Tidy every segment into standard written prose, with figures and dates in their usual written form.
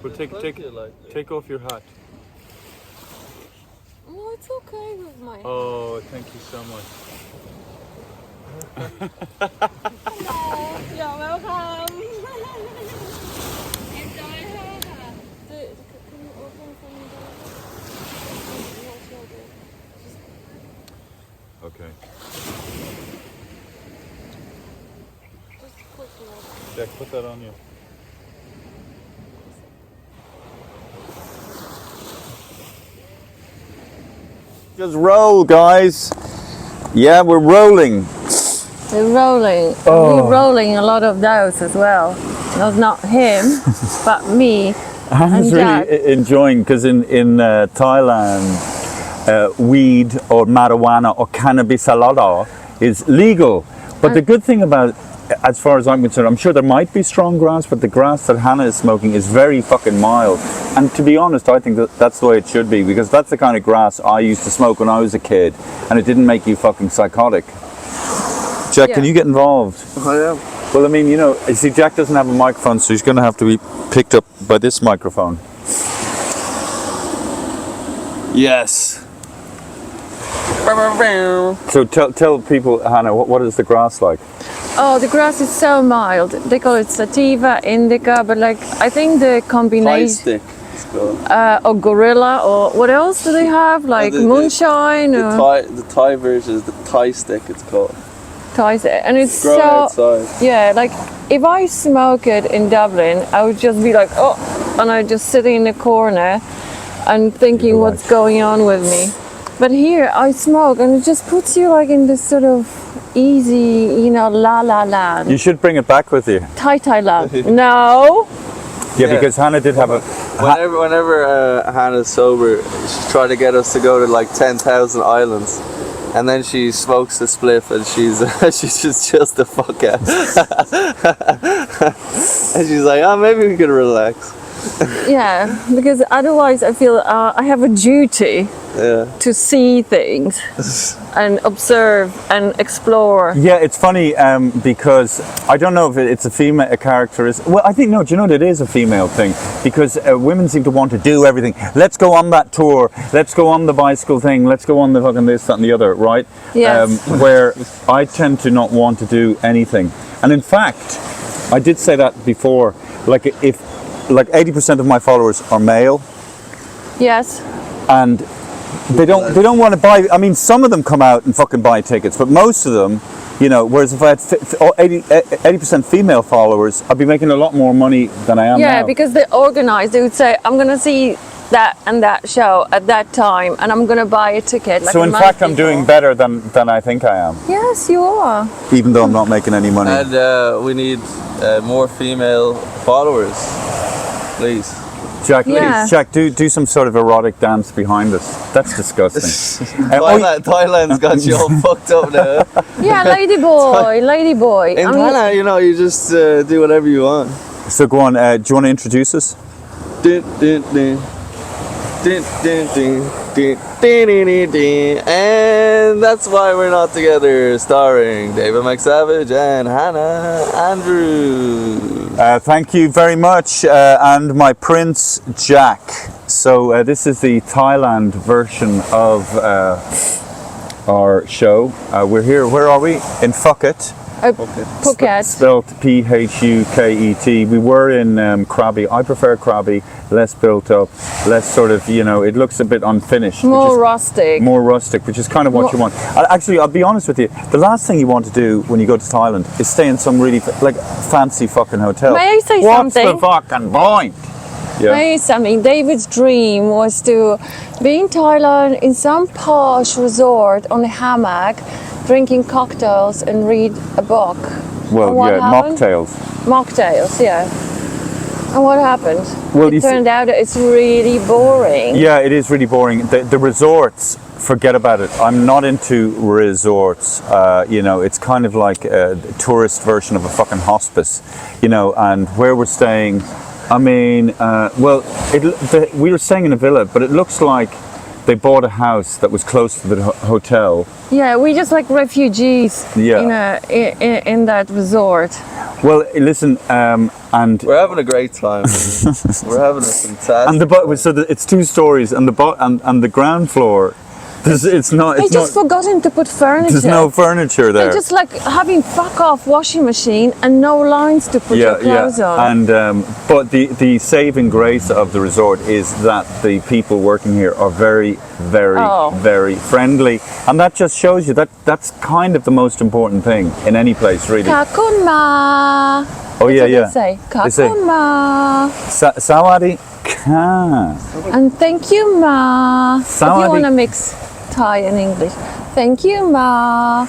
Well, take off your hat. Oh, it's okay with my hat. Oh, thank you so much. Hello, you're welcome. Enjoy her. Can you open for me? Okay. Just quickly. Jack, put that on you. Just roll, guys. Yeah, we're rolling. We're rolling. Oh. We're rolling a lot of those as well. Not him, but me. I'm Jack. really enjoying because in Thailand, weed or marijuana or cannabis salada is legal. But the good thing about, as far as I'm concerned, I'm sure there might be strong grass, but the grass that Hannah is smoking is very fucking mild. And to be honest, I think that's the way it should be, because that's the kind of grass I used to smoke when I was a kid, and it didn't make you fucking psychotic. Jack, can you get involved? I am. Well, I mean, you know, you see, Jack doesn't have a microphone, so he's going to have to be picked up by this microphone. Yes. So tell people, Hannah, what is the grass like? Oh, the grass is so mild. They call it sativa, indica, but like I think the Thai combination. stick. It's called. Or gorilla, or what else do they have? Like moonshine or The Thai version is the Thai stick. It's called. ties, and it's Grow so outside. yeah. Like if I smoke it in Dublin, I would just be like, oh, and I just sitting in the corner and thinking what's going on with me. But here I smoke, and it just puts you like in this sort of easy, you know, la la land. You should bring it back with you. Thai land. No. Yeah, because Hannah did have a... Whenever Hannah's sober, she's trying to get us to go to like 10,000 islands. And then she smokes a spliff and she's just chills the fuck out. And she's like, oh, maybe we could relax. Yeah, because otherwise I feel I have a duty to see things and observe and explore. Yeah, it's funny because I don't know if it's a female characteristic. Well, I think, no, do you know what, it is a female thing, because women seem to want to do everything. Let's go on that tour, let's go on the bicycle thing, let's go on the fucking this, that and the other, right? Yes. Where I tend to not want to do anything. And in fact, I did say that before, like if like 80% of my followers are male. Yes. And they don't want to buy. I mean, some of them come out and fucking buy tickets, but most of them, you know. Whereas if I had 80% female followers, I'd be making a lot more money than I am now. Yeah, because they organize. They would say, "I'm going to see that and that show at that time, and I'm going to buy a ticket." Like so in fact, I'm doing better than I think I am. Yes, you are. Even though I'm not making any money. And we need more female followers, please. Jack, Yeah. please, Jack, do some sort of erotic dance behind us. That's disgusting. Thailand's got you all fucked up now. Yeah, lady boy. In Thailand, you know, you just do whatever you want. So go on. Do you want to introduce us? Dun, dun, dun. Dun, dun, dun, dun, dun, dun, dun, dun. And that's why we're not together, starring David McSavage and Hannah Andrews. Thank you very much, and my Prince Jack. So this is the Thailand version of our show. We're here. Where are we? In Phuket. Phuket. Spelled Phuket. We were in Krabi. I prefer Krabi. Less built up, less sort of, you know, it looks a bit unfinished. More rustic. More rustic, which is kind of what you want. Actually, I'll be honest with you. The last thing you want to do when you go to Thailand is stay in some really fancy fucking hotel. May I say something? What's the fucking point? Yeah. May I say something? David's dream was to be in Thailand in some posh resort on a hammock, drinking cocktails and read a book. Well, yeah, mocktails. Mocktails, yeah. And what happened? Well, it turned out that it's really boring. Yeah, it is really boring. The resorts, forget about it. I'm not into resorts. You know, it's kind of like a tourist version of a fucking hospice. You know, and where we're staying, I mean, we were staying in a villa, but it looks like they bought a house that was close to the hotel. Yeah, we just like refugees in that resort. Well, listen, and We're having a great time. We're having a fantastic. and it's 2 stories, and the ground floor. It's not. They It's just not. forgotten to put furniture. There's no furniture there. They're just like having fuck off washing machine and no lines to put your clothes on. And but the saving grace of the resort is that the people working here are very, very, Oh. very friendly, and that just shows you that that's kind of the most important thing in any place, really. Kakuma. Oh yeah, That's yeah. what they say. They say, Kakuma. Sawadi ka. And thank you, Ma. If Sawadee. you want to mix Thai and English. Thank you, Ma.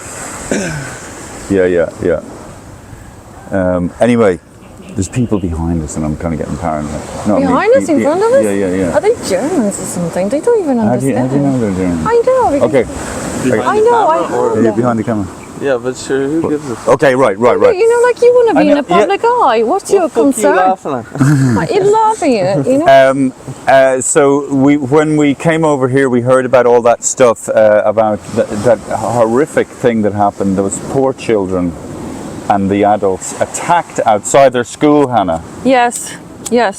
Yeah. Anyway, there's people behind us, and I'm kind of getting paranoid. No, I mean, Behind us, in front of us? Yeah. Are they Germans or something? They don't even How do you understand. know they're German? I know. Because Okay. I know. I Are know you that. behind the camera? Yeah, but sure, who gives a fuck? Okay, right. You know, like you want to be I in know, a public eye. What's your What the fuck are you concern? laughing at? You're laughing at, you know. So when we came over here, we heard about all that stuff about that horrific thing that happened. Those poor children and the adults attacked outside their school, Hannah. Yes,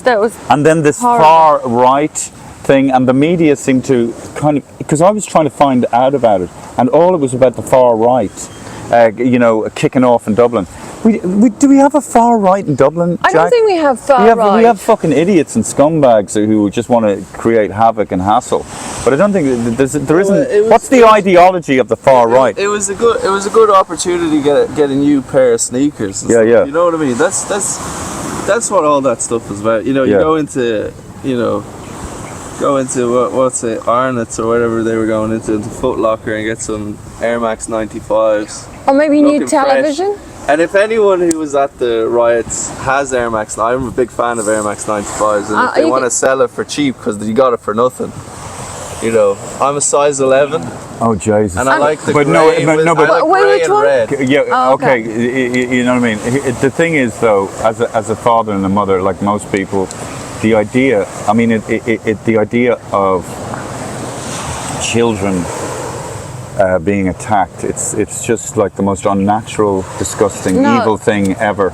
that was. And then this Horrible. far right thing, and the media seemed to kind of, because I was trying to find out about it, and all it was about the far right, kicking off in Dublin. Do we have a far right in Dublin, I Jack? don't think we have far right. We have fucking idiots and scumbags who just want to create havoc and hassle. But I don't think there isn't. What's the ideology of the far right? It was a good opportunity to get a new pair of sneakers. And Yeah, stuff. yeah. You know what I mean? That's what all that stuff is about. You know, you Yeah. go into what's it, Arnott's or whatever they were going into Foot Locker and get some Air Max 95s. Or maybe you need Looking fresh. television. And if anyone who was at the riots has Air Max, I'm a big fan of Air Max 95s, and if they you want to sell it for cheap because you got it for nothing, you know, I'm a size 11, Oh Jesus! and I like the But grey. no, with- no, but- I like Wait, grey which and one? red. Yeah. Oh, okay. okay. You know what I mean. The thing is, though, as a father and a mother, like most people, the idea. I mean, the idea of children being attacked. It's just like the most unnatural, disgusting, No. evil thing ever.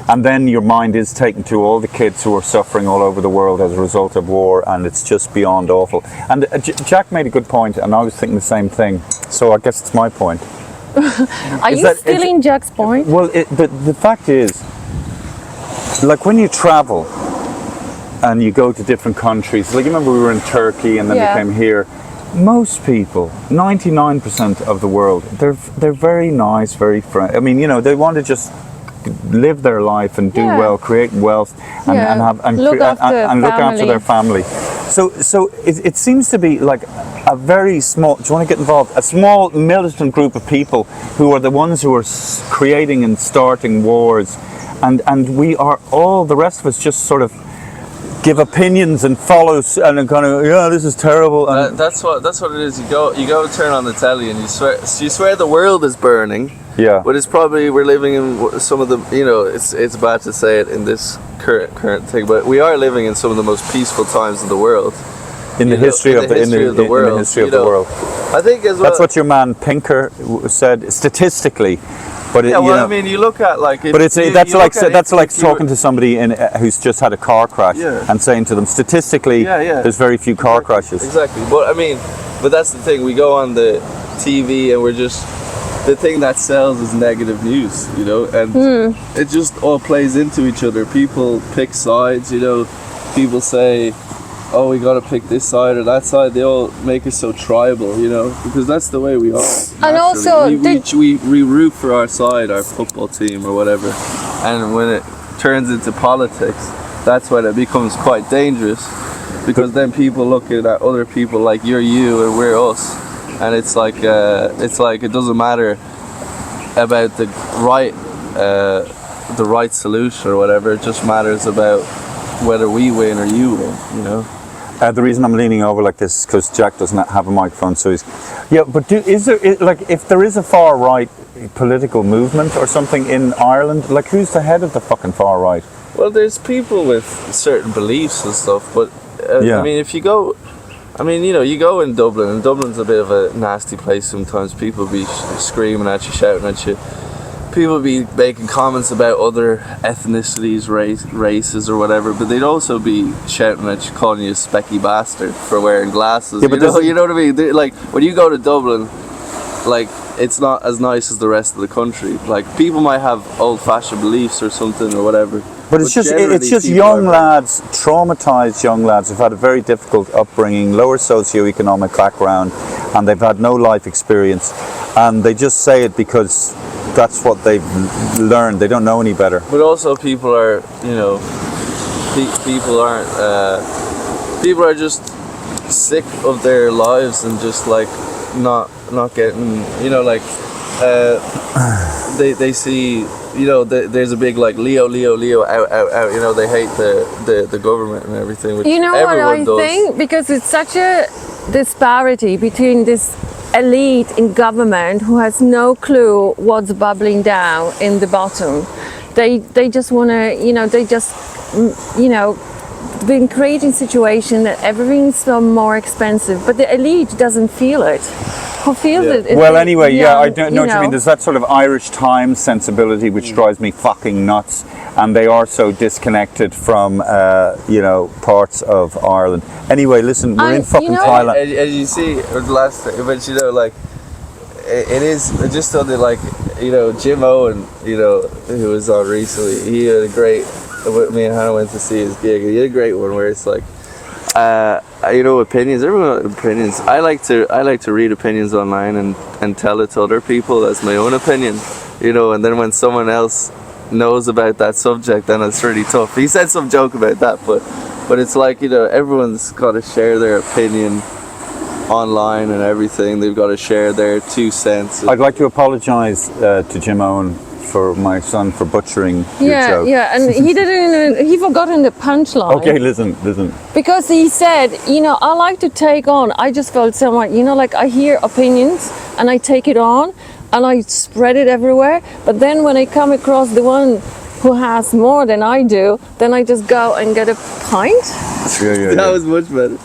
And then your mind is taken to all the kids who are suffering all over the world as a result of war, and it's just beyond awful. And Jack made a good point, and I was thinking the same thing. So I guess it's my point. Are Is you that- stealing Jack's point? Well, the fact is, like when you travel and you go to different countries, like you remember we were in Turkey and then Yeah. we came here. Most people, 99% of the world, they're very nice, very friendly. I mean, you know, they want to just live their life and do Yeah. well, create wealth, and, Yeah. and have and, Look after look after family. their family. So it seems to be like a very small. Do you want to get involved? A small militant group of people who are the ones who are creating and starting wars, and we are all the rest of us just sort of give opinions and follow and kind of this is terrible. And That's what it is. You go turn on the telly and you swear the world is burning. yeah, But it's probably we're living in some of the it's bad to say it in this current thing, but we are living in some of the most peaceful times in the world. in the history of the history of the world. In the history of you the know. world. I think as well. That's what your man Pinker said statistically. But Yeah, well, I mean, you look at like. but it's that's like talking to somebody who's just had a car crash Yeah. and saying to them statistically Yeah. there's very few car crashes. Exactly, but I mean, that's the thing. We go on the TV and we're just the thing that sells is negative news, you know, and it just all plays into each other. People pick sides, you know. People say, "Oh, we got to pick this side or that side." They all make us so tribal, you know, because that's the way we are. And naturally. also, we root for our side, our football team or whatever, and when it turns into politics, that's when it becomes quite dangerous, because then people look at other people like you're you and we're us, and it's like it doesn't matter about the right solution or whatever. It just matters about whether we win or you win, you know. The reason I'm leaning over like this is because Jack doesn't have a microphone, so he's but if there is a far right political movement or something in Ireland, like who's the head of the fucking far right? Well, there's people with certain beliefs and stuff, but Yeah. I mean, if you go, I mean, you know, you go in Dublin, and Dublin's a bit of a nasty place sometimes. People be screaming at you, shouting at you. people be making comments about other ethnicities, races or whatever, but they'd also be shouting at you, calling you a specky bastard for wearing glasses. Yeah, but you know what I mean? Like, when you go to Dublin, like, it's not as nice as the rest of the country. Like, people might have old-fashioned beliefs or something or whatever. But it's just people young are- lads, traumatized young lads who've had a very difficult upbringing, lower socioeconomic background, and they've had no life experience, and they just say it because that's what they've learned. They don't know any better. But also, people are, you know, people aren't. People are just sick of their lives and just like not getting, you know, like they see, you know, there's a big like Leo out, you know, they hate the government and everything, which You know what everyone I does. think? Because it's such a disparity between this elite in government who has no clue what's bubbling down in the bottom. They just want to, you know, you know, been creating situation that everything's so more expensive, but the elite doesn't feel it. Who feels it? It's Well, the anyway, yeah, I young, don't know what you mean. There's that sort of Irish Times sensibility which drives me fucking nuts, and they are so disconnected from, you know, parts of Ireland. Anyway, listen, we're in And, fucking you know- Thailand. As you see, or the last thing, but you know, like, it is just something like, you know, Jim Owen, you know, who was on recently, he had a great, me and Hannah went to see his gig, he had a great one where it's like, you know, opinions, everyone has opinions. I like to read opinions online and tell it to other people as my own opinion, you know, and then when someone else knows about that subject, then it's really tough. He said some joke about that, but it's like, you know, everyone's got to share their opinion online and everything. They've got to share their 2 cents. I'd like to apologise to Jim Owen for my son for butchering your Yeah, joke. yeah, and he didn't. He forgot in the punchline. Okay, listen. Because he said, you know, I like to take on. I just felt somewhat, you know, like I hear opinions and I take it on and I spread it everywhere. But then when I come across the one who has more than I do, then I just go and get a pint. That was much better.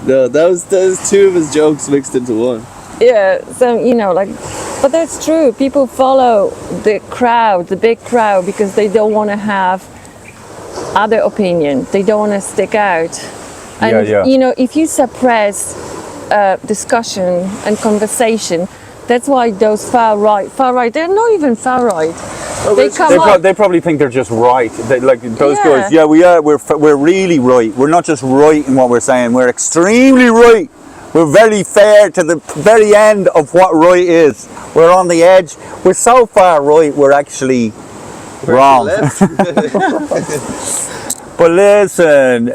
No, that was 2 of his jokes mixed into one. Yeah, so, you know, like, but that's true. People follow the crowd, the big crowd, because they don't want to have other opinion. They don't want to stick out. And, Yeah. you know, if you suppress discussion and conversation, that's why those far right, they're not even far right. They come up. They probably think they're just right. They, like those Yeah. guys. Yeah, we are. We're really right. We're not just right in what we're saying. We're extremely right. We're very fair to the very end of what right is. We're on the edge. We're so far right. We're actually wrong. Left. But listen,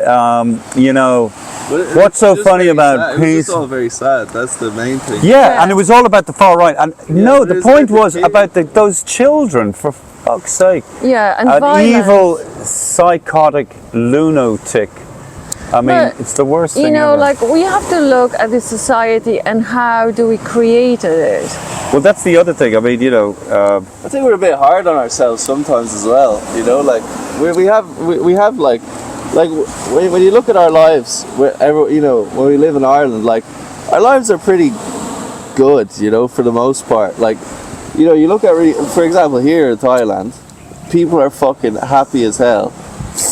you know, But it what's was so just funny very about sad. It was peace? just all very sad. That's the main thing. Yeah, and it was all about the far right. And no, but the it's point about the was kids. about those children, for fuck's sake. Yeah, and An violence. evil, psychotic lunatic. I mean, But, it's the worst You thing know, ever. like we have to look at the society and how do we create it. Well, that's the other thing. I mean, you know, I think we're a bit hard on ourselves sometimes as well. You know, like we have like when you look at our lives, you know, when we live in Ireland, like our lives are pretty good. You know, for the most part. Like, you know, you look at for example here in Thailand, people are fucking happy as hell.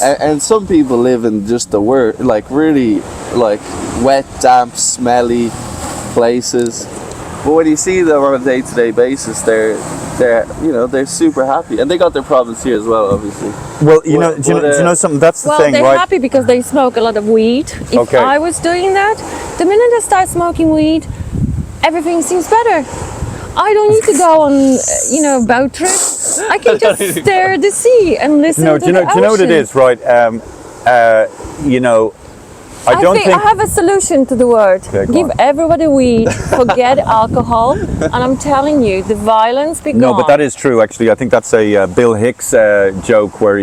And some people live in just the worst, like really like wet, damp, smelly places. But when you see them on a day-to-day basis, they're you know, they're super happy, and they got their problems here as well, obviously. well, you know, do you know something? That's the Well, thing, they're right? happy because they smoke a lot of weed. If Okay. I was doing that, the minute I start smoking weed, everything seems better. I don't need to go on, you know, boat trips. I can just stare at the sea and listen No, to do the you know what it ocean. is, right? You know, I don't think. I have a solution to the word. Okay, go Give on. everybody weed, forget alcohol, and I'm telling you, the violence be No, gone. but that is true. Actually, I think that's a Bill Hicks joke where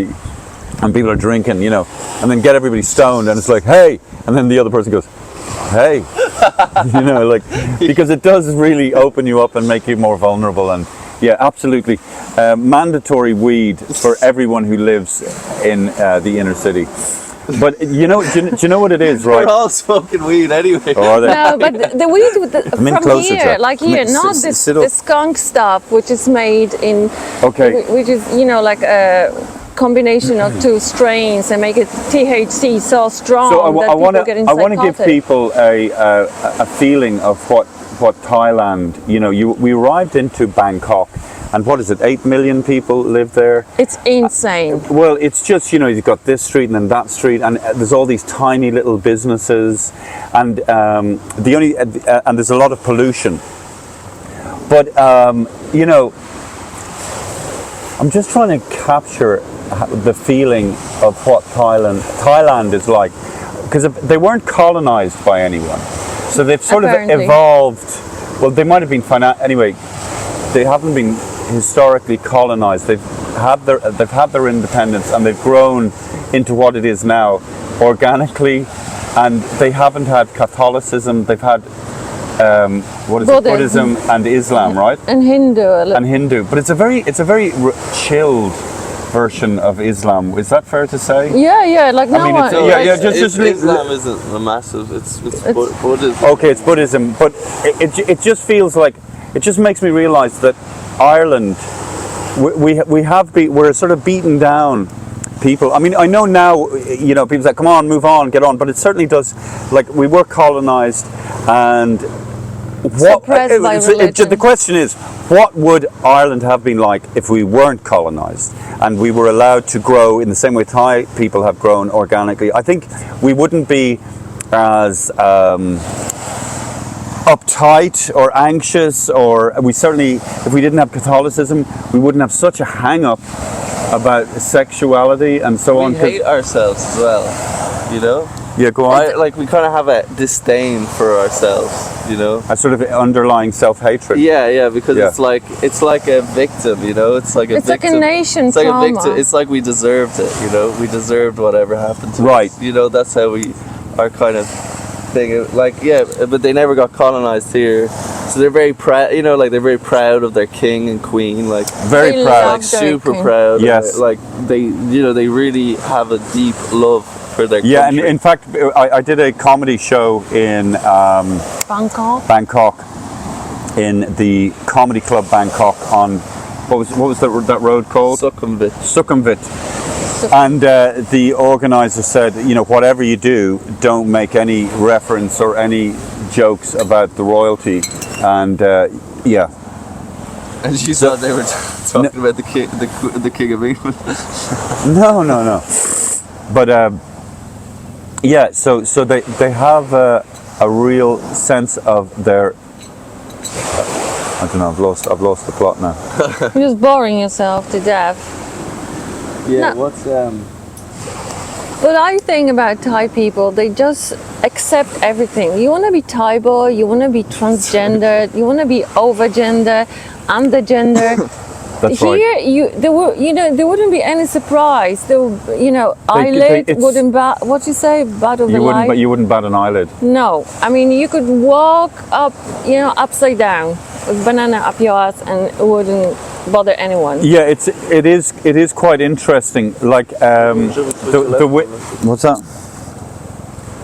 and people are drinking, you know, and then get everybody stoned, and it's like, hey, and then the other person goes, hey, you know, like, because it does really open you up and make you more vulnerable. And yeah, absolutely, mandatory weed for everyone who lives in the inner city. But do you know what it is, right? We're all smoking weed anyway. Or are they- No, but the weed with in from closer, here, Jack. like Come here, in, not sit up. the skunk stuff, which is made in, Okay. which is like a combination of two strains and make it THC so strong So that I people want get to give psychotic. people a feeling of what Thailand. We arrived into Bangkok, and what is it? 8 million people live there. It's insane. Well, it's just you've got this street and then that street, and there's all these tiny little businesses, and and there's a lot of pollution. But I'm just trying to capture the feeling of what Thailand is like, because they weren't colonized by anyone, so they've sort Apparently. of evolved. Well, they might have been anyway. They haven't been historically colonized. They've had their independence, and they've grown into what it is now organically, and they haven't had Catholicism. They've had Buddhism and Islam, right? And Hindu. And Hindu, but it's a very chilled version of Islam. Is that fair to say? Yeah, like no mean, one. it's- yeah, like, just Islam isn't a massive. It's Buddhism. Okay, it's Buddhism, but it just feels like it just makes me realise that Ireland, we're sort of beaten down people. I mean, I know now, people say, "Come on, move on, get on," but it certainly does. Like we were colonised, and Suppressed by religion. the question is, what would Ireland have been like if we weren't colonised and we were allowed to grow in the same way Thai people have grown organically? I think we wouldn't be as uptight or anxious, or we certainly, if we didn't have Catholicism, we wouldn't have such a hang-up about sexuality and so on. We hate ourselves as well, Yeah, go on. we kind of have a disdain for ourselves, A sort of underlying self-hatred. Yeah, because Yeah. it's like a victim, It's like a It's like a victim. nation It's like trauma. a victim. It's like we deserved it, We deserved whatever happened to Right. us. That's how we are kind of thing. But they never got colonized here. So they're very proud, they're very proud of their king and queen, Very They proud. love their super king. proud. Yes. They really have a deep love for their Yeah, and country. in fact, I did a comedy show in Bangkok, in the comedy club Bangkok on what was that road called? Sukhumvit. Sukhumvit. And the organizer said, whatever you do, don't make any reference or any jokes about the royalty. And yeah. And she thought they were talking about the king of England. No. But yeah, so they have a real sense of their. I don't know. I've lost the plot now. You're just boring yourself to death. Yeah. No. What's But I think about Thai people, they just accept everything. You want to be Thai boy, you want to be transgender, you want to be overgender, undergender. That's Here, right. there wouldn't be any surprise. Eyelid it's- wouldn't what you say, bat of the light. You wouldn't bat an eyelid. No, I mean you could walk up, upside down with banana up your ass, and it wouldn't bother anyone. Yeah, it is quite interesting. Like what's that?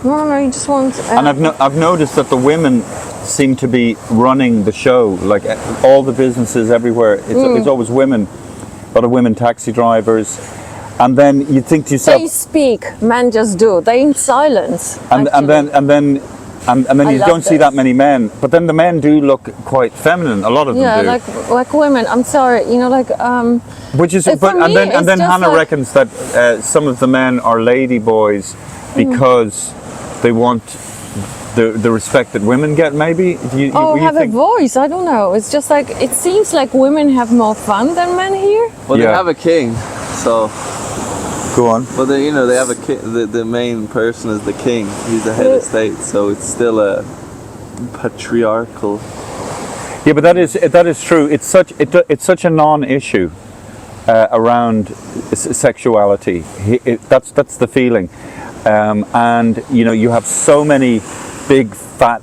No, you just want. And I've noticed that the women seem to be running the show. Like all the businesses everywhere, it's always women. A lot of women taxi drivers, and then you think to yourself, they speak, men just do. They in silence. and then I you love don't see that this. many men. But then the men do look quite feminine. A lot of them Yeah, do. like women. I'm sorry, Which is, for but me, and then it's just Hannah like- reckons that some of the men are lady boys because they want the respect that women get. Maybe you have a think? voice. I don't know. It's just like it seems like women have more fun than men here. Well, Yeah. they have a king, so. Go on. Well, they have a king. The main person is the king. He's the head of state, so it's still a patriarchal. Yeah, but that is true. It's such a non-issue around sexuality. That's the feeling, and you have so many big fat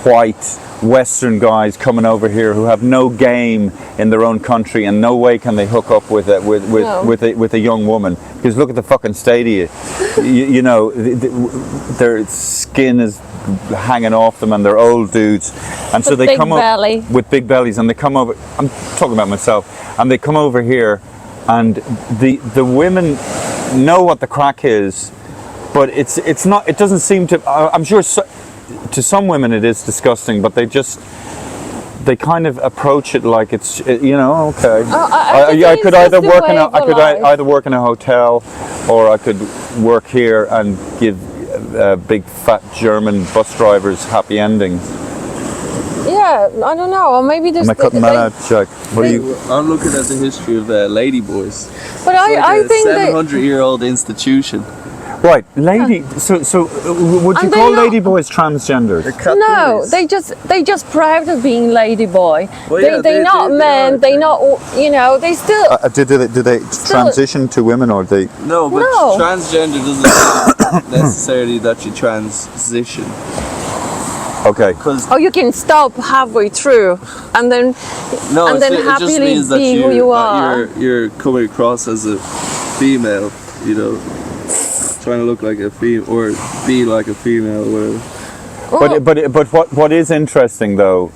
white Western guys coming over here who have no game in their own country, and no way can they hook up with a young woman, because look at the fucking stadia. You know, their skin is hanging off them, and they're old dudes, and so they come up with big bellies, and they come over. I'm talking about myself, and they come over here, and the women know what the crack is, but it's not. It doesn't seem to. I'm sure. To some women it is disgusting, but they kind of approach it like it's, you know, okay. I could either work in a hotel, or I could work here and give big fat German bus drivers happy endings. Yeah, I don't know. Or maybe there's. Am I cutting that out, Jack? What are you? I'm looking at the history of ladyboys. But I think 700-year-old institution. Right, lady. So would you call ladyboys transgendered? No, they just proud of being ladyboy. Well, they're not men. They're not. You know, they still. Do they transition to women, or they? No, but transgender doesn't mean necessarily that you transition. Okay. Oh, you can stop halfway through, and then happily just means that be who you are. You're coming across as a female, you know, trying to look like a female or be like a female, or whatever. But what is interesting though,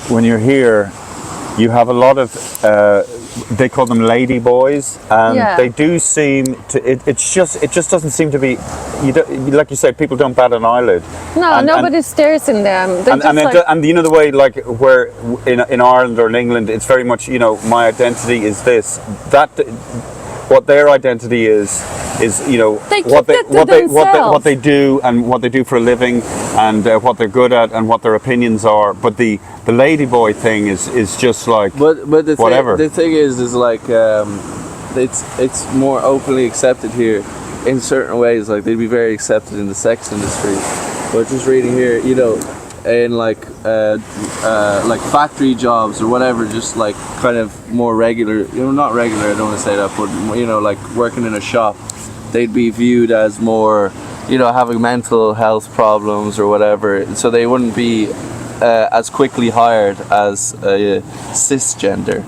when you're here, you have a lot of they call them lady boys, and they do seem to. It just doesn't seem to be. Like you said, people don't bat an eyelid. No, nobody stares in them. And you know the way, like, where in Ireland or in England, it's very much, you know, my identity is this. That what their identity is, you know, what they do and what they do for a living, and what they're good at and what their opinions are. But the ladyboy thing is just like, but whatever. The thing is like it's more openly accepted here in certain ways. Like, they'd be very accepted in the sex industry. But just reading here, you know, in like factory jobs or whatever, just like kind of more regular, you know, not regular, I don't want to say that, but, you know, like working in a shop, they'd be viewed as more, you know, having mental health problems or whatever, so they wouldn't be as quickly hired as a cisgender.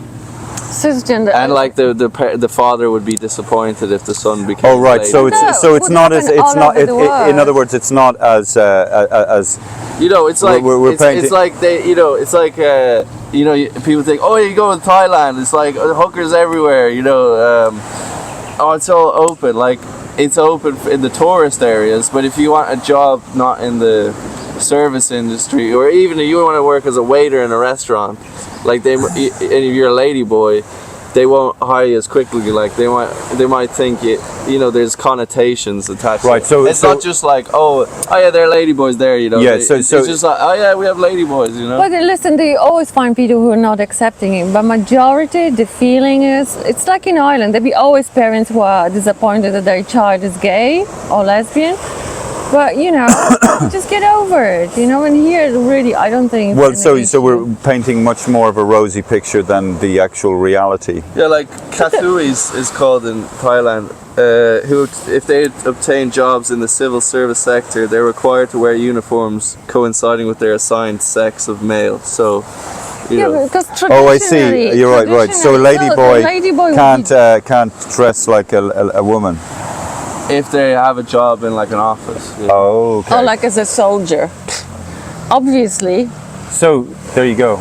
And like the father would be disappointed if the son became. Oh right, so it's not as in other words, it's not as you know, it's like it's like they, you know, it's like you know, people think, oh, you go to Thailand, it's like hookers everywhere, you know, oh, it's all open, like it's open in the tourist areas, but if you want a job not in the service industry, or even if you want to work as a waiter in a restaurant, like and if you're a lady boy, they won't hire you as quickly. Like they might think you know, there's connotations attached. Right. So it's not just like oh yeah, there are lady boys there, you know. Yeah. It's just like, oh yeah, we have lady boys, you know. But listen, they always find people who are not accepting it. But majority, the feeling is, it's like in Ireland, there be always parents who are disappointed that their child is gay or lesbian. But, you know, just get over it, you know, and here really I don't think... Well, so we're painting much more of a rosy picture than the actual reality. Yeah, like Kathuis is called in Thailand, who, if they obtain jobs in the civil service sector, they're required to wear uniforms coinciding with their assigned sex of male, so... You know. Because oh, I see. You're right. So a ladyboy can't dress like a woman. If they have a job in like an office. Yeah. Oh, okay. Or like as a soldier. Obviously. So, there you go.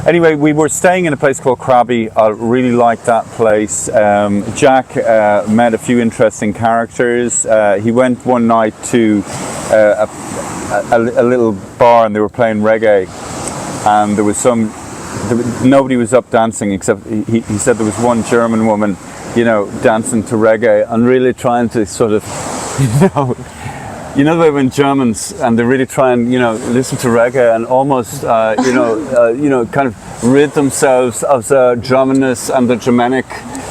Anyway, we were staying in a place called Krabi. I really liked that place. Jack met a few interesting characters. He went one night to a little bar and they were playing reggae. And there was nobody was up dancing except he said there was one German woman, you know, dancing to reggae and really trying to sort of, you know the way when Germans and they really try and, you know, listen to reggae and almost, you know, kind of rid themselves of the Germanness and the Germanic,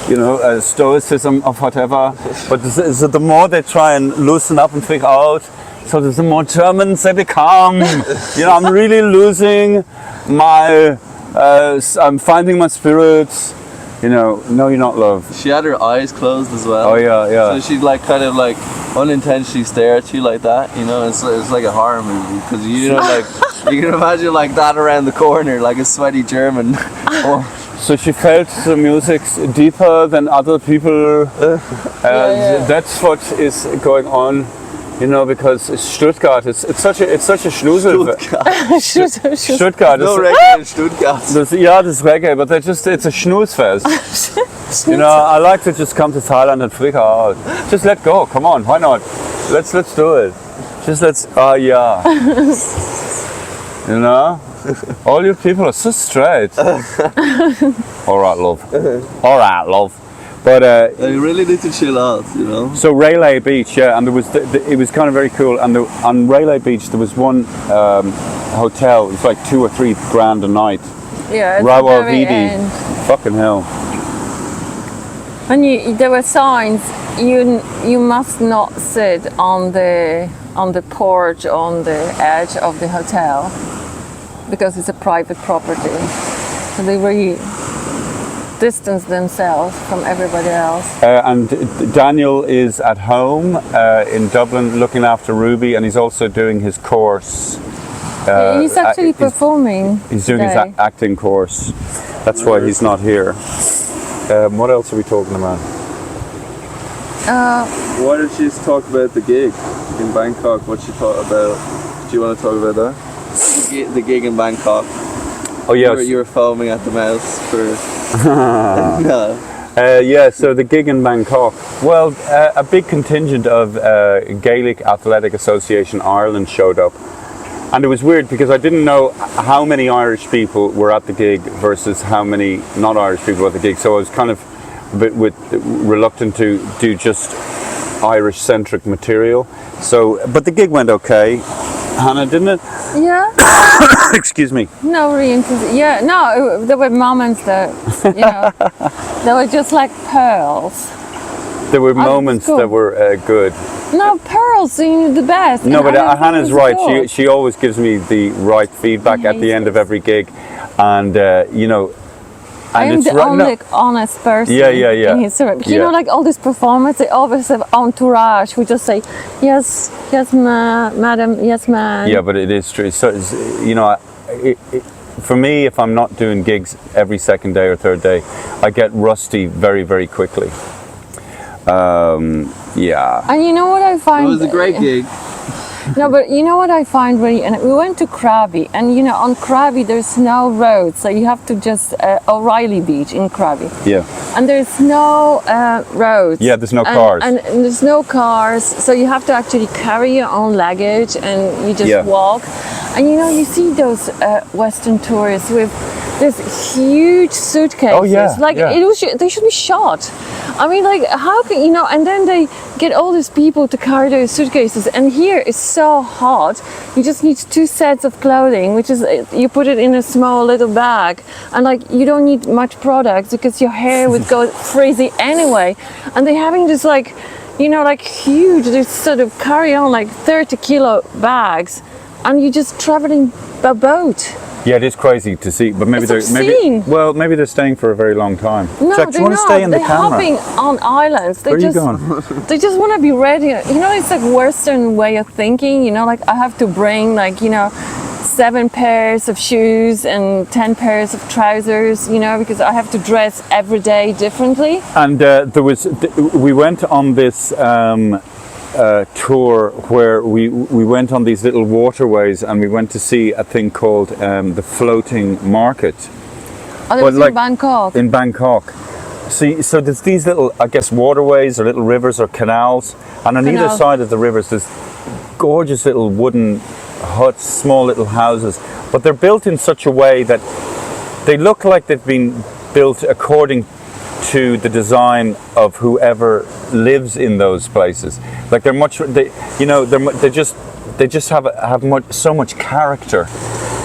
you know, stoicism of whatever. But so the more they try and loosen up and figure out, so the more Germans they become. You know, I'm really losing my, I'm finding my spirits. You know, no, you're not love. She had her eyes closed as well. Oh yeah, yeah. So she'd like kind of like unintentionally stare at you like that, you know. It's like a horror movie because you know like you can imagine like that around the corner, like a sweaty German. Or, So she felt the music deeper than other people. yeah. That's what is going on, you know, because Stuttgart it's such a Schnusel. Stuttgart no is reggae in Stuttgart. there's reggae, but it's a snooze fest. You know, I like to just come to Thailand and freak out. Just let go. Come on, why not? Let's do it. Just yeah. You know, all you people are so straight. All right, love. All right, love. But You really need to chill out, you know. so Railay Beach, yeah, and there was it was kind of very cool. And on Railay Beach there was one hotel. It was like $2 or $3 grand a night. Yeah, it's Rawa the very Vidi. end. Fucking hell. And there were signs. You must not sit on the porch on the edge of the hotel because it's a private property. So they really distance themselves from everybody else. And Daniel is at home in Dublin looking after Ruby, and he's also doing his course. He's actually performing. He's doing his today. acting course. That's why he's not here. What else are we talking about? Why did she talk about the gig in Bangkok? What she thought about? Do you want to talk about that? The gig in Bangkok. Oh yes. You were foaming at the mouth for. No. Yeah, so the gig in Bangkok. Well, a big contingent of Gaelic Athletic Association Ireland showed up. And it was weird because I didn't know how many Irish people were at the gig versus how many non-Irish people were at the gig. So I was kind of a bit reluctant to do just Irish-centric material. So, but the gig went okay. Hannah, didn't it? Yeah. Excuse me. No, really interesting. Yeah, no, there were moments that, you know, they were just like pearls. There were moments cool. that were good. No, pearls seem the best. No, and but I think Hannah's it's right. good. She always gives me the right feedback at the end of every gig, and you know. I am the only honest person in his circle. You know, like all these performers, they always have entourage who just say, yes, madam, yes, ma'am. Yeah, but it is true. So, you know, for me, if I'm not doing gigs every second day or third day, I get rusty very, very quickly. Yeah. And you know what I find? It was a great gig. No, but you know what I find really, and we went to Krabi, and you know, on Krabi there's no road, so you have to just O'Reilly Beach in Krabi, Yeah. and there's no roads. Yeah, there's no cars. and there's no cars, so you have to actually carry your own luggage, and you just Yeah. walk, and you know, you see those Western tourists with this huge suitcases. Oh, yeah, like yeah. they should be shot. I mean, like, how can you know? And then they get all these people to carry those suitcases. And here it's so hot. You just need 2 sets of clothing, which is you put it in a small little bag, and like you don't need much products because your hair would go crazy anyway. And they're having this like, you know, like huge, this sort of carry on like 30-kilo bags, and you just traveling by boat. Yeah, it is crazy to see, but maybe It's maybe obscene. they're staying for a very long time. No, Jack, do they're you want to not. stay in the They're camera? hopping on islands. They Where are you just, going? They just want to be ready. You know, it's like Western way of thinking. You know, like I have to bring like, you know, 7 pairs of shoes and 10 pairs of trousers. You know, because I have to dress every day differently. And we went on this tour where we went on these little waterways, and we went to see a thing called the floating market Oh, that was like in Bangkok. in Bangkok. See, so there's these little, I guess, waterways or little rivers or canals, and on either Canal. side of the rivers there's gorgeous little wooden huts, small little houses, but they're built in such a way that they look like they've been built according to the design of whoever lives in those places. Like they just have so much character,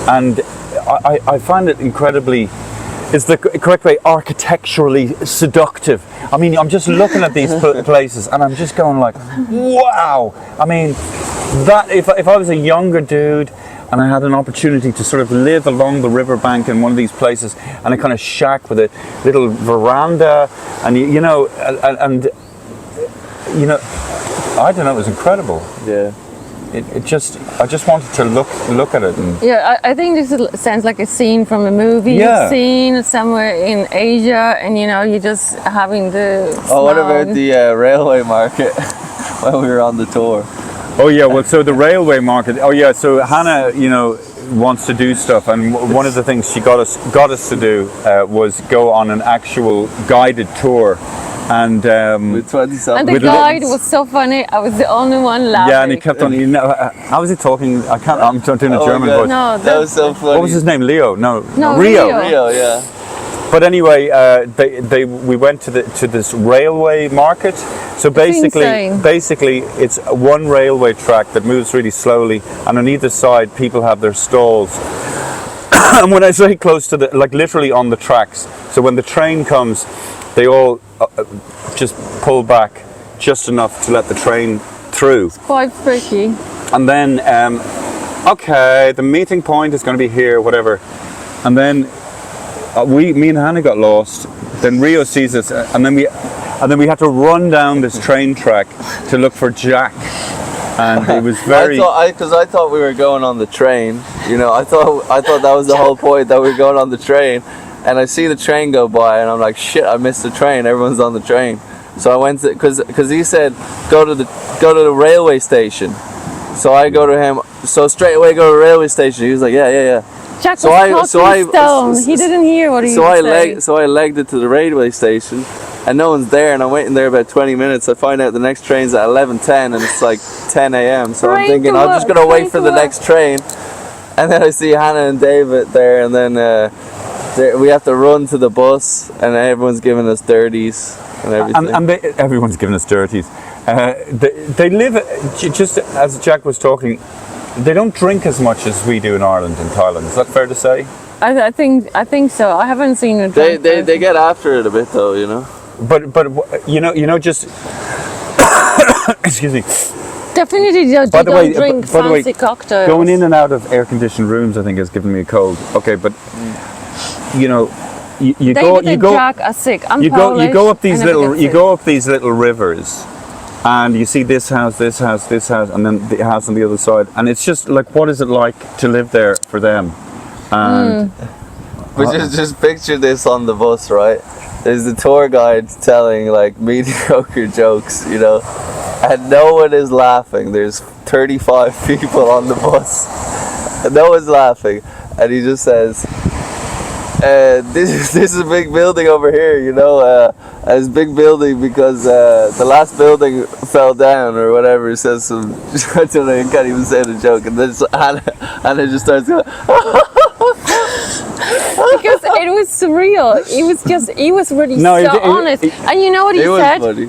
and I find it incredibly. Is the correct way architecturally seductive? I mean, I'm just looking at these places, and I'm just going like, wow. I mean, that if I was a younger dude, and I had an opportunity to sort of live along the riverbank in one of these places, and a kind of shack with a little veranda, and you know, and you know, I don't know, it was incredible. Yeah. I just wanted to look at it. And Yeah, I think this sounds like a scene from a movie Yeah. scene somewhere in Asia, and you know, you're just having the. Oh, what smell. about the railway market when we were on the tour? oh yeah, well, so the railway market. Oh yeah, so Hannah, you know, wants to do stuff, and one of the things she got us to do was go on an actual guided tour, and With 20 And the with guide little- was so funny. I was the only one laughing. yeah, and he kept on. You know, how was he talking? I can't. I'm doing a Oh my German God. voice. No, That was so funny. What was his name? Leo? No, No, Rio. Rio. Rio, yeah. But anyway, we went to this railway market. So insane. basically, it's one railway track that moves really slowly, and on either side, people have their stalls. And when I say close to the, like literally on the tracks, so when the train comes, they all just pull back just enough to let the train through. Quite freaky. And then, okay, the meeting point is going to be here, whatever. And then me and Hannah got lost. Then Rio sees us, and then we had to run down this train track to look for Jack. And it was very. Because I thought we were going on the train. You know, I thought that was the whole point, that we were going on the train. And I see the train go by, and I'm like, shit, I missed the train. Everyone's on the train. So I went to, because he said go to the railway station. So I go to him. So straight away go to the railway station. He was like, yeah. Jack was So I- talking stone. He didn't hear what he So was I saying. so I legged it to the railway station, and no one's there, and I'm waiting there about 20 minutes. I find out the next train's at 11:10, and it's like 10 a.m. So I'm Train thinking to I'm work, just gonna wait train for to the work. next train, and then I see Hannah and David there, and then we have to run to the bus, and everyone's giving us dirties and everything. And everyone's giving us dirties. They live, just as Jack was talking, they don't drink as much as we do in Ireland and Thailand. Is that fair to say? I think so. I haven't seen a they drunk person. get after it a bit though, you know. But you know just excuse me. Definitely don't By the way, drink by the way, fancy cocktails. Going in and out of air-conditioned rooms, I think, has given me a cold. Okay, but you know, you David go and Jack are sick. I'm you Polish. go up these I never little get you sick. go up these little rivers, and you see this house, and then the house on the other side, and it's just like, what is it like to live there for them? And But just picture this on the bus, right? There's the tour guide telling like mediocre jokes, you know, and no one is laughing. There's 35 people on the bus, and no one's laughing, and he just says, "This is a big building over here, you know. It's a big building because the last building fell down or whatever." He says some, I don't know, he can't even say the joke, and then Hannah just starts going. Because it was surreal. He was really No, so honest. And you know what he It was said? funny.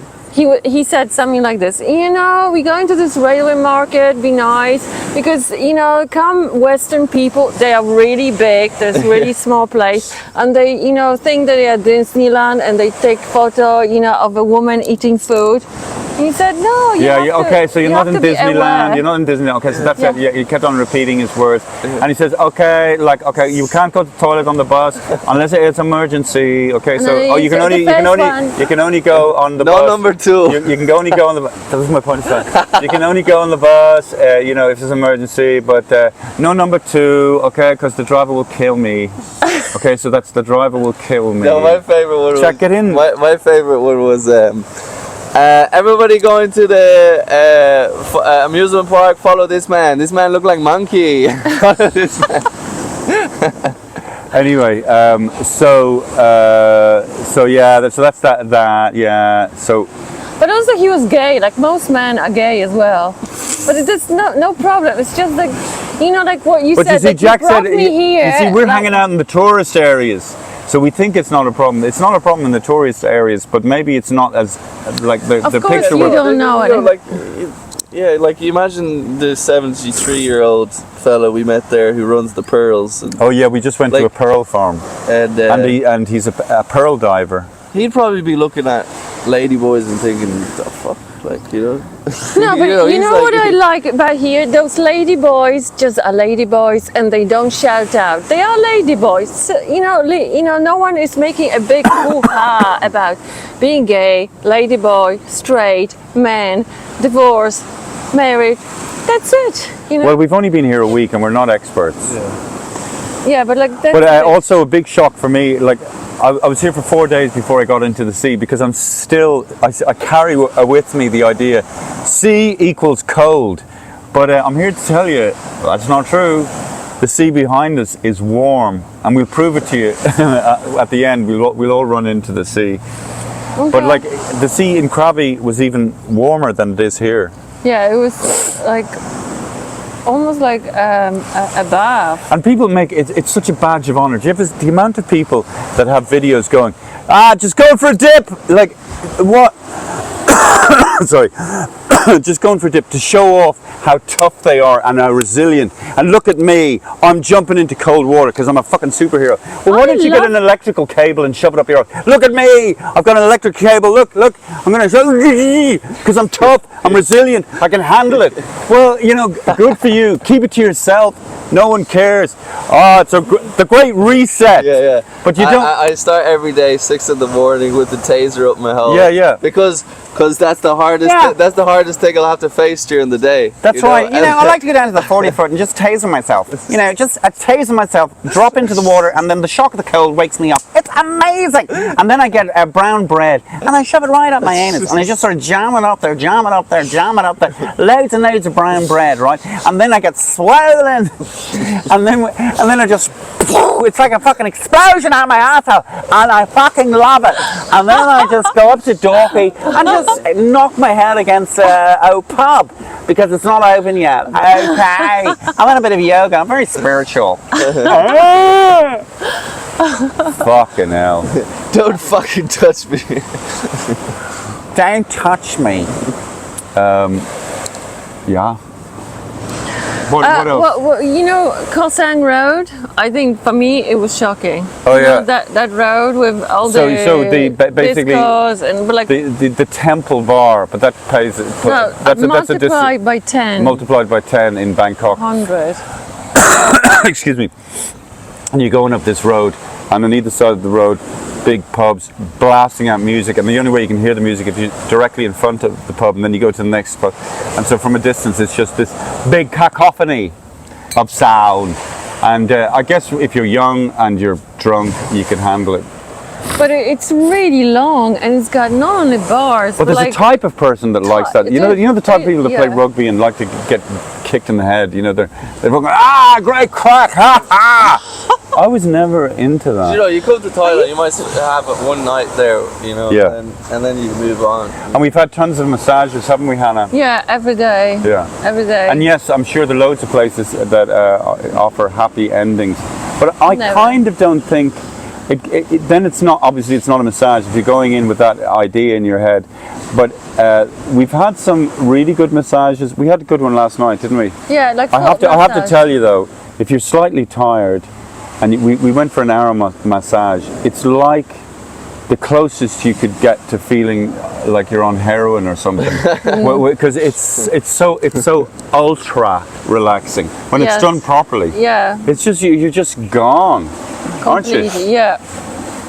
He said something like this, you know, we're going to this railway market, be nice, because, you know, come Western people, they are really big, there's really small place, and they, you know, think that they're at Disneyland, and they take photo, you know, of a woman eating food. And he said, no, you have to, okay, so you're you not have in to be Disneyland, aware." you're not in Disneyland, okay, so that's Yeah. it, yeah, he kept on repeating his words, and he says, okay, you can't go to the toilet on the bus, unless it's emergency, okay, And so, then he you can said only, the first you can only go on the No bus. number two. You can only go on the bus, that was my point, you can only go on the bus, you know, if there's an emergency, but no number 2, okay, because the driver will kill me, okay, so that's the driver will kill me. No, my favorite one was. Check it in. My favorite one was. Everybody going to the amusement park. Follow this man. This man look like monkey. Follow this man. Anyway, so yeah, so that's that, yeah, so. But also he was gay, like most men are gay as well. But it's no problem, it's just like, you know, like what you But said, you see, like Jack you brought said, me here. you see, we're like- hanging out in the tourist areas, so we think it's not a problem. It's not a problem in the tourist areas, but maybe it's not as, like, the Of course picture you we're- don't know it. Like, yeah, like you imagine the 73-year-old fella we met there who runs the pearls, Oh yeah, we just went to a Like- pearl farm, and and he's a pearl diver. he'd probably be looking at ladyboys and thinking, "The fuck." like, you know. No, but you he's know like- what I like about here? Those lady boys just are lady boys, and they don't shout out. They are lady boys. So, no one is making a big hoo-ha about being gay, lady boy, straight, man, divorced, married. That's it. Well, we've only been here a week and we're not experts. Yeah, but like that's But it. also a big shock for me, like I was here for 4 days before I got into the sea because I'm still, I carry with me the idea, sea equals cold. But I'm here to tell you, that's not true. The sea behind us is warm, and we'll prove it to you at the end. We'll all run into the sea. Okay. But like the sea in Krabi was even warmer than it is here. Yeah, it was like almost like a bath. And people make it, it's such a badge of honor. Do you ever, the amount of people that have videos going, just going for a dip, like what? Sorry, just going for a dip to show off how tough they are and how resilient. And look at me, I'm jumping into cold water because I'm a fucking superhero. Well, why don't you get an electrical cable and shove it up your arse? Look at me, I've got an electric cable. Look, I'm going to show because I'm tough, I'm resilient, I can handle it. Well, good for you. Keep it to yourself. No one cares. Oh, it's the great reset. Yeah. But you don't. I start every day 6 in the morning with the taser up my hole. Yeah. Because that's the hardest. Yeah. That's the hardest thing I'll have to face during the day. That's right. I like to go down to the 40 foot and just taser myself. Just taser myself, drop into the water, and then the shock of the cold wakes me up. It's amazing. And then I get brown bread, and I shove it right up my anus, and I just sort of jam it up there, loads and loads of brown bread, right? And then I get swollen, and then I just, it's like a fucking explosion out my asshole, and I fucking love it. And then I just go up to Dorky and just knock my head against pub because it's not open yet. Okay, I'm in a bit of yoga. I'm very spiritual. Fucking hell. Don't fucking touch me. Don't touch me. Yeah. What else? Well, Koh Sang Road, I think for me it was shocking. Oh, yeah. That road with all So the basically discos and but like the temple bar, but that pays. no, multiplied by 10. Multiplied by 10 in Bangkok. 100. Excuse me. And you're going up this road, and on either side of the road, big pubs blasting out music, and the only way you can hear the music if you're directly in front of the pub, and then you go to the next spot. And so from a distance, it's just this big cacophony of sound. And I guess if you're young and you're drunk, you can handle it. But it's really long, and it's got not only bars, But there's like a type of person that likes that. You know the type of people that play yeah. rugby and like to get kicked in the head. They're fucking great crack, ha ha. I was never into that. You come to Thailand, you might have it one night there, Yeah. and then you move on. And we've had tons of massages, haven't we, Hannah? yeah, every day. Yeah. Every day. And yes, I'm sure there are loads of places that offer happy endings. But I Never. kind of don't think. Then it's not, obviously it's not a massage if you're going in with that idea in your head. But we've had some really good massages. We had a good one last night, didn't we? yeah, like I have to massage. tell you though, if you're slightly tired, and we went for an hour massage, it's like the closest you could get to feeling like you're on heroin or something, because it's so ultra relaxing when it's Yes. done properly. Yeah, It's just you're just gone, aren't you? completely. Yeah.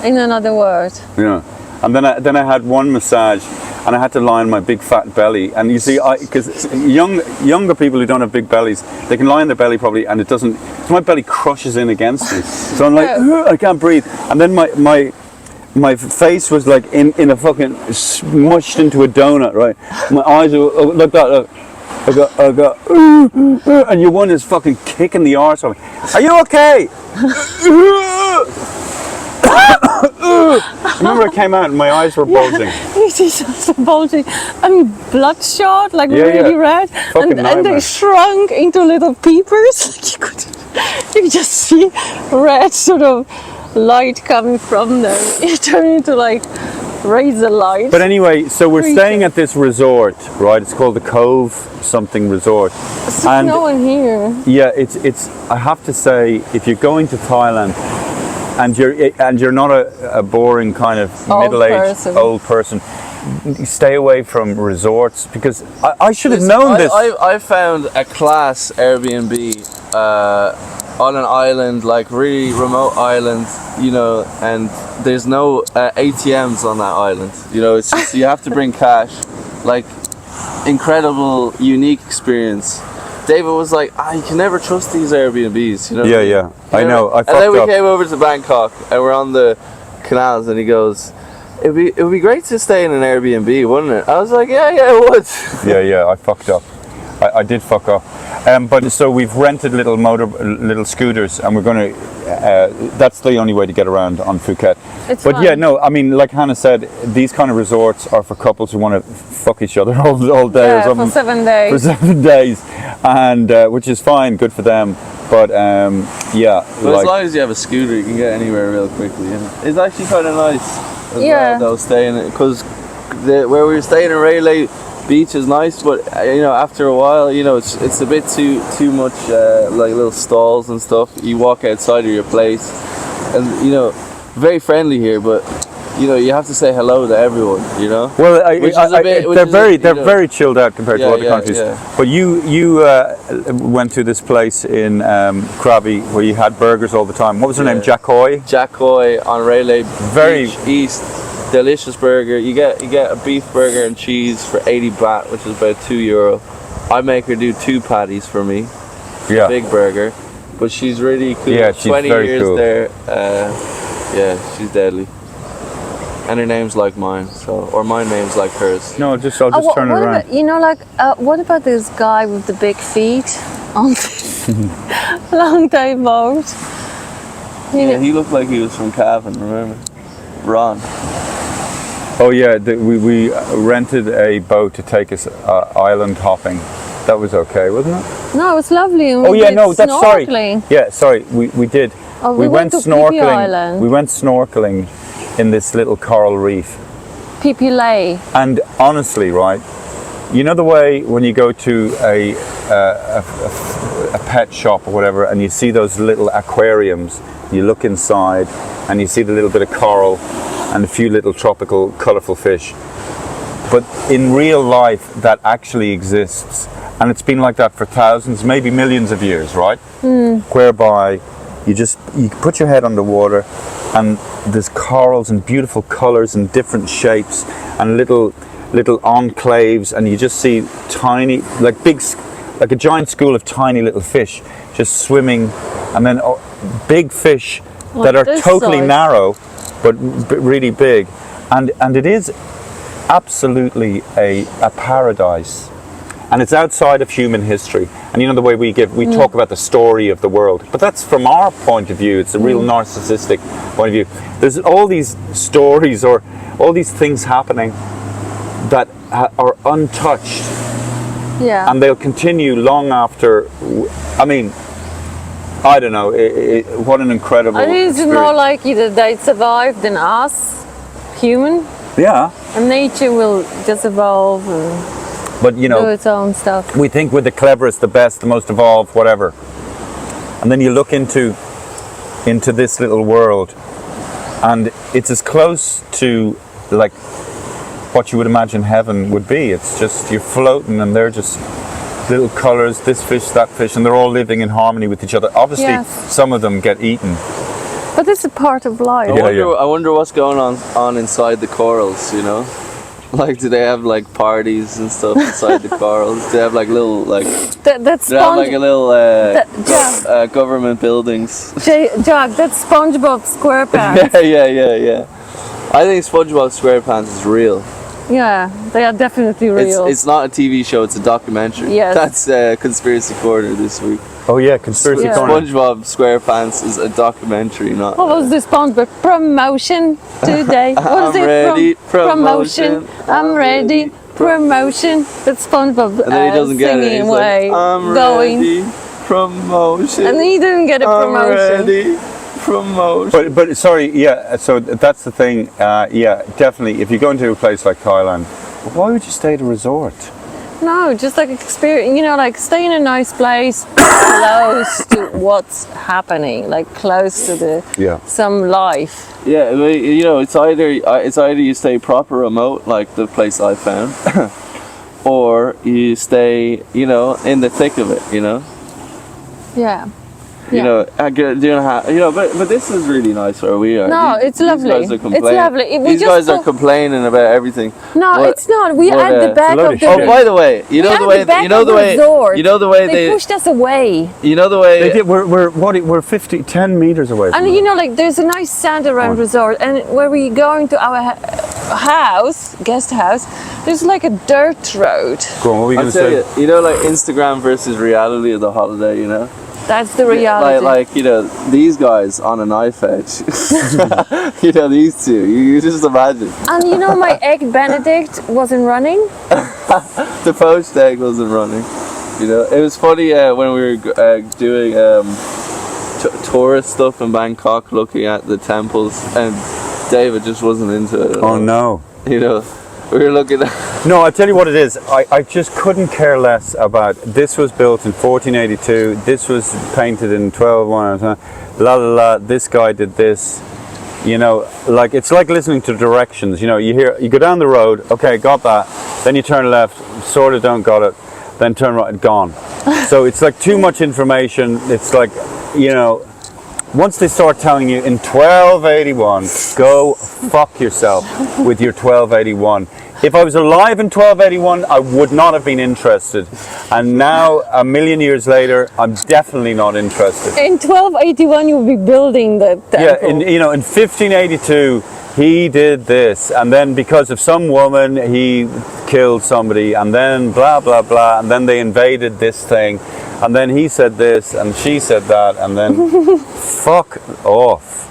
In another word. Yeah. And then I had one massage, and I had to lie on my big fat belly. And you see, because younger people who don't have big bellies, they can lie on their belly probably, and it doesn't. So my belly crushes in against me. So I'm like, I can't breathe. And then my face was like in a fucking smushed into a donut, right? My eyes were like that. Look. I got, and your one is fucking kicking the arse of me. Are you okay? I remember I came out and my eyes were bulging. It is also bulging. I mean, bloodshot, like Yeah, really yeah. red, Fucking and nightmare. they shrunk into little peepers. You could just see red sort of light coming from them. It turned into like razor light. But anyway, so we're Freaking. staying at this resort, right? It's called the Cove something resort. There's And no one here. yeah, it's. I have to say, if you're going to Thailand and you're not a boring kind of Old middle-aged person. old person, stay away from resorts because I should have known this. I found a class Airbnb on an island, like really remote island, you know, and there's no ATMs on that island. You know, it's just you have to bring cash. Like, incredible, unique experience. David was like, you can never trust these Airbnbs, you know? Yeah. I know. I fucked and then we up. came over to Bangkok and we're on the canals and he goes, it would be great to stay in an Airbnb, wouldn't it? I was like, yeah, it would. Yeah, I fucked up. I did fuck up. But so we've rented little scooters, and we're going to. That's the only way to get around on Phuket. It's but fun. yeah, no, I mean, like Hannah said, these kind of resorts are for couples who want to fuck each other all day or Yeah, something. for 7 days. For 7 days, and which is fine, good for them. But yeah, But as long as you have a scooter, you can get anywhere real quickly. You know? It's actually kind of nice as Yeah. well, though, staying, because where we were staying in Rayleigh Beach is nice, but you know, after a while, you know, it's a bit too much like little stalls and stuff. You walk outside of your place, and you know, very friendly here, but you know, you have to say hello to everyone. You know. well, they're you know, very chilled out compared to other countries. Yeah. But you went to this place in Krabi where you had burgers all the time. What was her name? Jack Hoy. Jack Hoy on Rayleigh Very- Beach East. Delicious burger. You get a beef burger and cheese for 80 baht, which is about €2. I make her do 2 patties for me. Yeah. Big burger, but she's really cool. Yeah, she's 20 very years cool. there. Yeah, she's deadly. And her name's like mine, or my name's like hers. No, I'll just turn it around. About, you know, like, what about this guy with the big feet on the long day boat? You Yeah, know, he looked like he was from Cavan. Remember, Ron. Oh yeah, we rented a boat to take us island hopping. That was okay, wasn't it? no, it was lovely. And Oh we yeah, did no, that's sorry. snorkeling. Yeah, sorry, we did. Oh, we went to Phi Phi snorkeling. Island. We went snorkeling in this little coral reef. Phi Phi Lay. And honestly, right, you know the way when you go to a pet shop or whatever, and you see those little aquariums, you look inside, and you see the little bit of coral and a few little tropical, colourful fish. But in real life, that actually exists. And it's been like that for thousands, maybe millions of years, right? Whereby you put your head underwater and there's corals and beautiful colours and different shapes and little enclaves, and you just see tiny, like a giant school of tiny little fish just swimming, and then big fish that are this totally size. narrow but really big, and it is absolutely a paradise, and it's outside of human history. And you know the way we talk about the story of the world, but that's from our point of view. It's a real narcissistic point of view. There's all these stories or all these things happening that are untouched, Yeah. and they'll continue long after. I mean, I don't know. What an incredible I think it's experience. more likely that they survive than us, human. Yeah, And nature will just evolve and but you do know, its own stuff. we think we're the cleverest, the best, the most evolved, whatever. And then you look into this little world, and it's as close to like what you would imagine heaven would be. It's just you're floating, and they're just little colours, this fish, that fish, and they're all living in harmony with each other. Obviously, Yes. some of them get eaten. But it's a part of life. Yeah. I wonder what's going on inside the corals, you know? Like, do they have like parties and stuff inside the corals? Do they have like little like? That Do they have like a little Jack, government buildings? Jack, that's SpongeBob SquarePants. Yeah. I think SpongeBob SquarePants is real. Yeah, they are definitely real. It's not a TV show; it's a documentary. Yes. That's Conspiracy Corner this week. Oh yeah, conspiracy Yeah. corner. SpongeBob SquarePants is a documentary, not. What was the SpongeBob promotion today? What is I'm it? ready, Promotion. I'm ready. Promotion. That's SpongeBob And then he doesn't get it. singing He's away, like, I'm going, ready. Promotion. and he didn't get a I'm promotion. ready. Promotion. But sorry, yeah. So that's the thing. Yeah, definitely. If you go into a place like Thailand, why would you stay at a resort? No, just like experience, you know, like stay in a nice place, close to what's happening, like close to some life. Yeah, you know, it's either you stay proper remote, like the place I found, or you stay, you know, in the thick of it, you know. Yeah. You know, but this is really nice where we are. No, it's lovely. These guys are It's complaining. lovely. These guys are complaining about everything. No, What- it's not. We what, at the back load of of the. shit. Oh, by the way, you know the way, resort. you know the way They pushed us away. you know the way. They did. We're 10 meters away. From And you know, like there's a nice sand around resort, and where we going to our guest house, there's like a dirt road. Go on, what were you I'll going to tell say? you know, like Instagram versus reality of the holiday, you know. That's the reality. Like you know, these guys on a knife edge. You know, these two. You just imagine. And you know, my egg Benedict wasn't running. The poached egg wasn't running. You know, it was funny when we were doing tourist stuff in Bangkok, looking at the temples, and David just wasn't into it at all. Oh no. You know, we were looking at. No, I tell you what it is. I just couldn't care less about. This was built in 1482. This was painted in 1201. La la la. This guy did this. You know, like it's like listening to directions. You know, you go down the road. Okay, got that. Then you turn left. Sort of don't got it. Then turn right. Gone. So it's like too much information. It's like, you know. Once they start telling you in 1281, go fuck yourself with your 1281. If I was alive in 1281, I would not have been interested. And now, a million years later, I'm definitely not interested. In 1281, you'll be building the temple. Yeah, in 1582, he did this, and then because of some woman, he killed somebody, and then blah blah blah, and then they invaded this thing, and then he said this, and she said that, and then fuck off.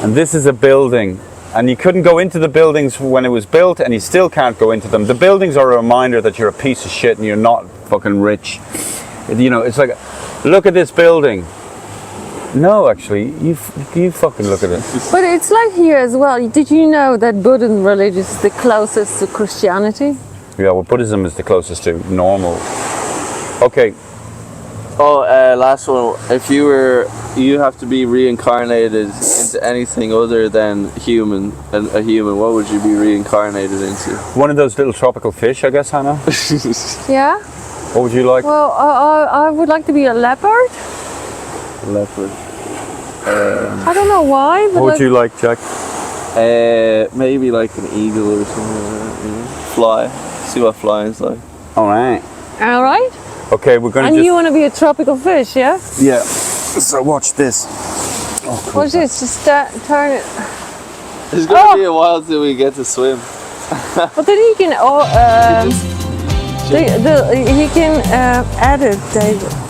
And this is a building, and you couldn't go into the buildings when it was built, and you still can't go into them. The buildings are a reminder that you're a piece of shit and you're not fucking rich. You know, it's like, look at this building. No, actually, you fucking look at it. But it's like here as well. Did you know that Buddhism religion is the closest to Christianity? Yeah, well, Buddhism is the closest to normal. Okay, Oh, last one. If you have to be reincarnated into anything other than a human, what would you be reincarnated into? one of those little tropical fish, I guess, Hannah. Yeah? What would you like? Well, I would like to be a leopard. Leopard. I don't know why, but What would you like, Jack? Maybe like an eagle or something like that, you know? Fly. See what flying is like. All right. all right. Okay, we're going to And just... you want to be a tropical fish, yeah? Yeah. So watch this. Oh, cool. Watch this, just turn it. It's gonna be a while till we get to swim. But then he can, he can edit, David.